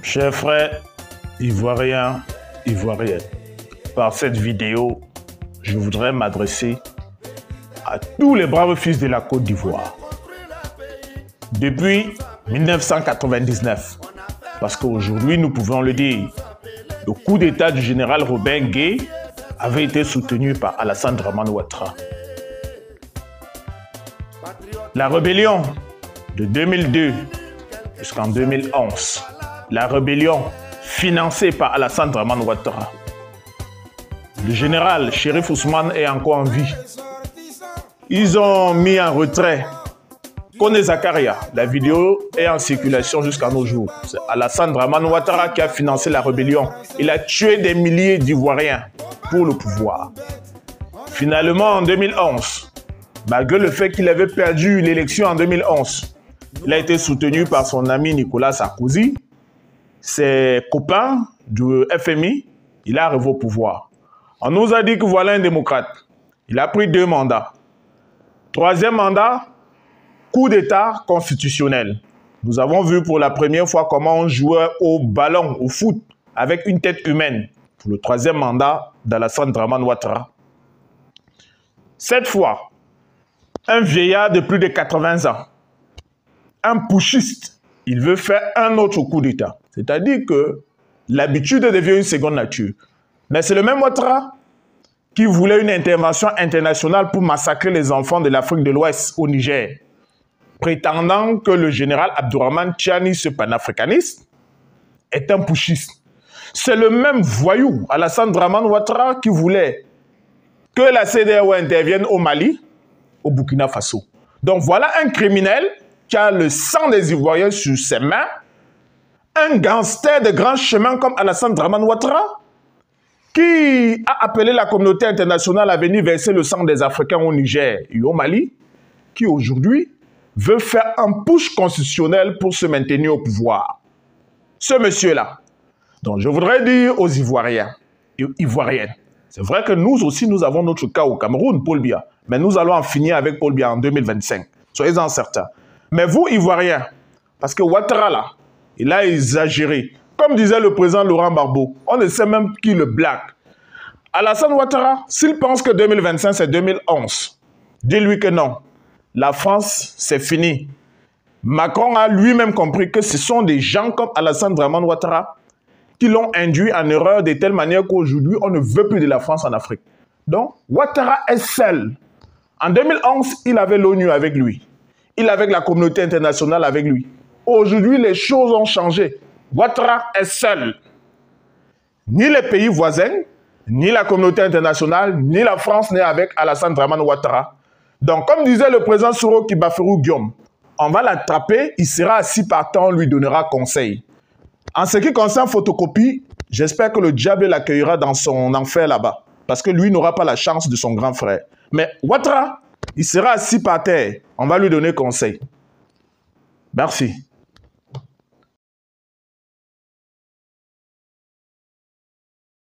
Chers frères ivoiriens, ivoiriennes, par cette vidéo, je voudrais m'adresser à tous les braves fils de la Côte d'Ivoire. Depuis 1999, parce qu'aujourd'hui nous pouvons le dire, le coup d'état du général Robert Gué avait été soutenu par Alassane Dramane Ouattara. La rébellion de 2002 jusqu'en 2011, la rébellion financée par Alassane Dramane Ouattara. Le général Chérif Ousmane est encore en vie. Ils ont mis en retrait Kone Zakaria. La vidéo est en circulation jusqu'à nos jours. C'est Alassane Dramane Ouattara qui a financé la rébellion. Il a tué des milliers d'Ivoiriens pour le pouvoir. Finalement, en 2011, malgré le fait qu'il avait perdu l'élection en 2011, il a été soutenu par son ami Nicolas Sarkozy, ses copains du FMI. Il est arrivé au pouvoir. On nous a dit que voilà un démocrate. Il a pris 2 mandats. 3e mandat, coup d'état constitutionnel. Nous avons vu pour la première fois comment on jouait au ballon, au foot, avec une tête humaine. Pour le 3e mandat d'Alassane Dramane Ouattara. Cette fois, un vieillard de plus de 80 ans, un putschiste, il veut faire un autre coup d'état. C'est-à-dire que l'habitude devient une seconde nature. Mais c'est le même Ouattara qui voulait une intervention internationale pour massacrer les enfants de l'Afrique de l'Ouest au Niger, prétendant que le général Abdourahmane Tiani, ce panafricaniste, est un putschiste. C'est le même voyou, Alassane Dramane Ouattara, qui voulait que la CEDEAO intervienne au Mali, au Burkina Faso. Donc voilà un criminel qui a le sang des Ivoiriens sur ses mains, un gangster de grand chemin comme Alassane Dramane Ouattara, qui a appelé la communauté internationale à venir verser le sang des Africains au Niger et au Mali, qui aujourd'hui veut faire un push constitutionnel pour se maintenir au pouvoir. Ce monsieur-là. Donc je voudrais dire aux Ivoiriens et Ivoiriennes, c'est vrai que nous aussi nous avons notre cas au Cameroun, Paul Biya, mais nous allons en finir avec Paul Biya en 2025. Soyez-en certains. Mais vous, Ivoiriens, parce que Ouattara là, il a exagéré. Comme disait le président Laurent Gbagbo, on ne sait même qui le blague. Alassane Ouattara, s'il pense que 2025 c'est 2011, dis-lui que non. La France, c'est fini. Macron a lui-même compris que ce sont des gens comme Alassane Dramane Ouattara qui l'ont induit en erreur de telle manière qu'aujourd'hui, on ne veut plus de la France en Afrique. Donc, Ouattara est seul. En 2011, il avait l'ONU avec lui. Il avait la communauté internationale avec lui. Aujourd'hui, les choses ont changé. Ouattara est seul. Ni les pays voisins, ni la communauté internationale, ni la France n'est avec Alassane Dramane Ouattara. Donc, comme disait le président Soro Kibaferou Guillaume, on va l'attraper, il sera assis par terre, on lui donnera conseil. En ce qui concerne photocopie, j'espère que le diable l'accueillera dans son enfer là-bas, parce que lui n'aura pas la chance de son grand frère. Mais Ouattara, il sera assis par terre, on va lui donner conseil. Merci.